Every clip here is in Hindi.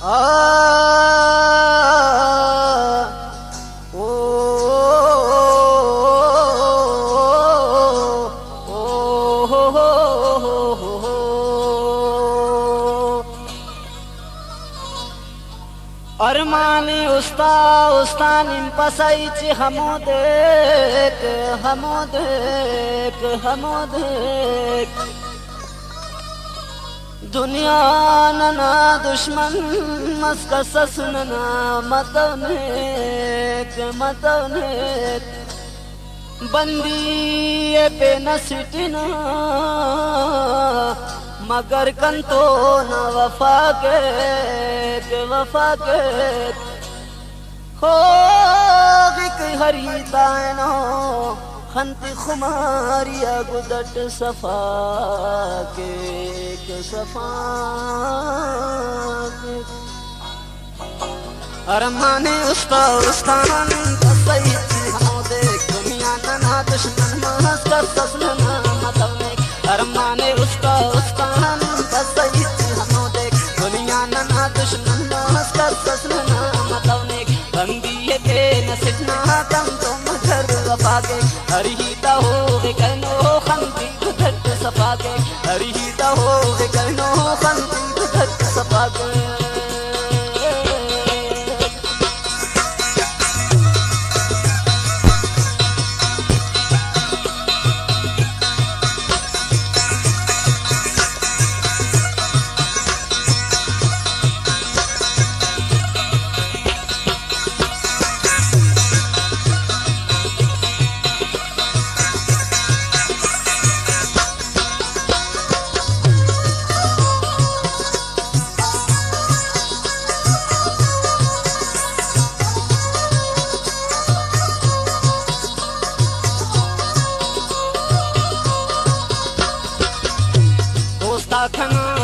आ ओ अरमानी उस्तानिम पसाइच हमोदेक दुनिया नना दुश्मन मस्का ससनना मतवनेक बंदी पे नसिटिना मगर कंतो न वफा के हो हरितानो खंती खुमारिया गुदट सफा के अरमाने उस्तान सईद हो देख दुनिया नना दुश्मन मस्कर ससनना मतवने अरमाने उस्तान सईद हो देख दुनिया नना दुश्मन मस्कर ससनना मतवने बंदी के नसिटना कम तो मगर वफा के हरिता हो कहनो खंती गुदट सफा के हरिता हो कहनो खंती गुदट सफा के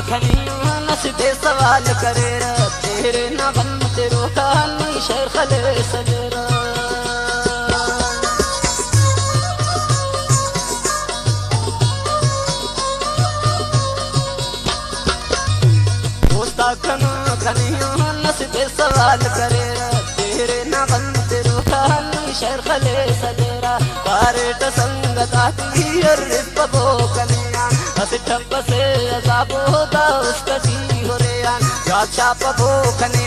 खनिया नसदे सवाल करे तेरे न बन तेरो कहानी शेर खले सजरा दोस्ता खनिया नसदे सवाल करे तेरे न बन तेरो कहानी शेर खले सजरा बारेट संगत आती रिपबो कनिया ठप से अजाब होता उसका सी हो रे याचा पबो कने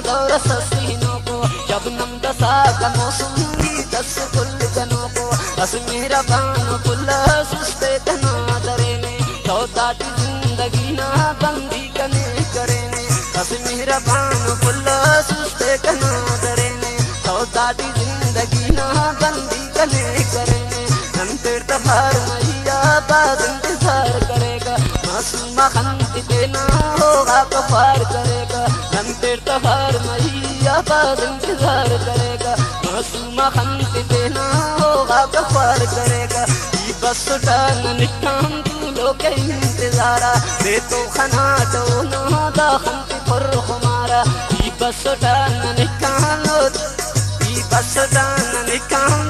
दौर ससीनों को जब नम दसा का मौसम की दस कुल जनों को हस मेरा बानो कुल्ला सुस्ते तना दरे ने सौदाटी जिंदगी ना बंदी कने करे ने हस मेरा बानो कुल्ला सुस्ते तना दरे ने सौदाटी जिंदगी ना बंदी कने करे ने नंतर तबार मैया बाद इंतजार करेगा मासूमा खंती पे ना होगा कफार करेगा नंतर तबार मैया बाद इंतजार करेगा मासूमा खंती पे ना होगा कफार करेगा ये बस टान निठान तू लोग इंतजारा दे तो खना तो ना दा खंती पर हमारा ये बस टान निठान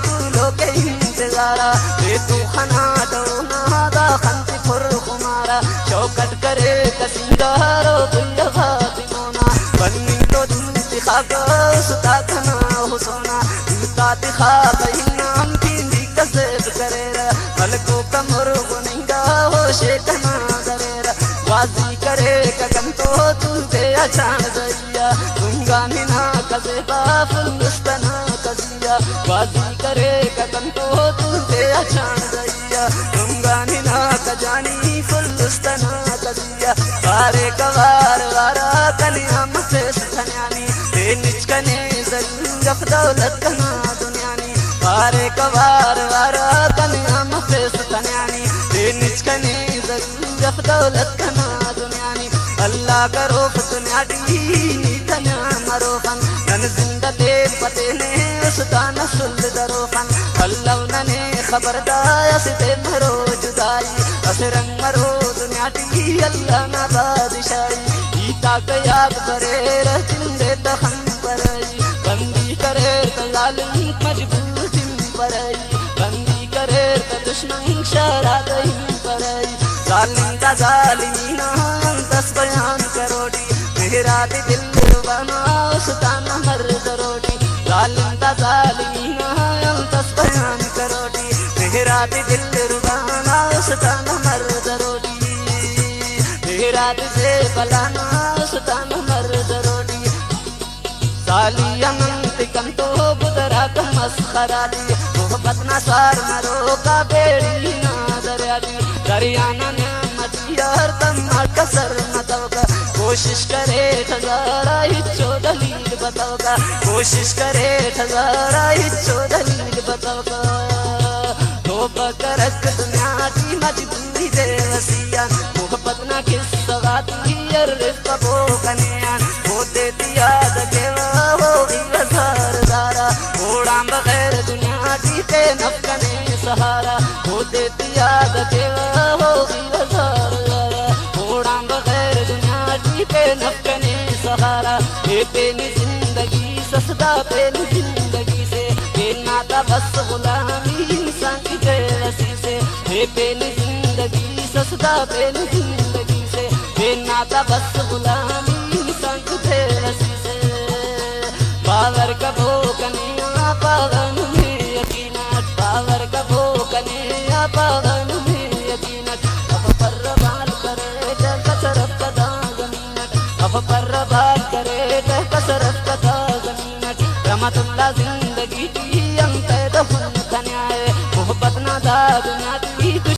तू लोग इंतजारा दे तो खना तो ना दा खंती पर हमारा चौकट करे कसीदारो दुल्ला फातिमोना बनी तो दूती खाका सुता खना हो सोना दूता दिखा कहीं नाम की कसब करेरा मलको कमर गुनिंगा हो शेखना करेरा वाजी करे कगन तो तुझे अचान दैया दूंगा निना कसे बाफुल मुस्तना कसिया वाजी करे कगन तो तुझे अचान दैया दूंगा निना कजानी फुल मुस्तना कसिया बारे कवार वारा कलिया मसे सुखन्यानी ते निचकने जंगफ दौलत कना दुनियानी बारे कवार वारा कलिया मसे सुखन्यानी ते निचकने जंगफ दौलत कना दुनियानी अल्लाह करो दुनिया दी तन्या मरो फन नन जिंदा दे पते ने सुतान सुल दरो फन अल्लाह नने खबरदार से मरो जुदाई असरंग मरो दुनिया दी अल्लाह ना बादशाही ईता के याद करे जिंदे तखन परई बंदी करे तो जालिम मजबूर जिम परई बंदी करे तो दुश्मन शरा गई परई जालिम दा जालिमीना दस बयान करोड़ी मेहरात दिल रुबाना उस्ताना मर्द रोटी जालिम दा जालिमीना तस बयान करोटी मेहरात दिल रुबाना उस्ताना मर्द रोटी मेहरात से बलाना उस्ताना मर्द रोटी साली अनंत कंतो बुदरा का मस्खरा दी मोहब्बत ना सार मरो का बेड़ी ना दरियाना ने मचियार तम कसर न तवका कोशिश करे ठगारा हिचो दलील बताओगा कोशिश करे ठगारा हिचो दलील बताओगा तो बकरक दुनिया की मजबूरी दे वसिया मोहब्बत ना किस सगाती रिफ्त बो कन्यान वो देती याद के वो वजार दारा ओड़ा बगैर दुनिया की के नफकने सहारा वो देती याद के वो वजार दारा ओड़ा बगैर दुनिया की के नफकने सहारा ये पेनी जिंदगी ससदा पेनी जिंदगी से ये नाता बस गुलामी इंसान की जेलसी से ये पेनी जिंदगी ससदा पेनी जिंदगी से ये नाता बस गुलामी इंसान की जेलसी से बावर का भोकनिया पावन में यकीनत बावर का भोकनिया पावन में यकीनत अब पर बाल करे कसरत का दागनीनत अब पर बाल करे कसरत का दागनीनत रहमतुल्लाह जिंदगी की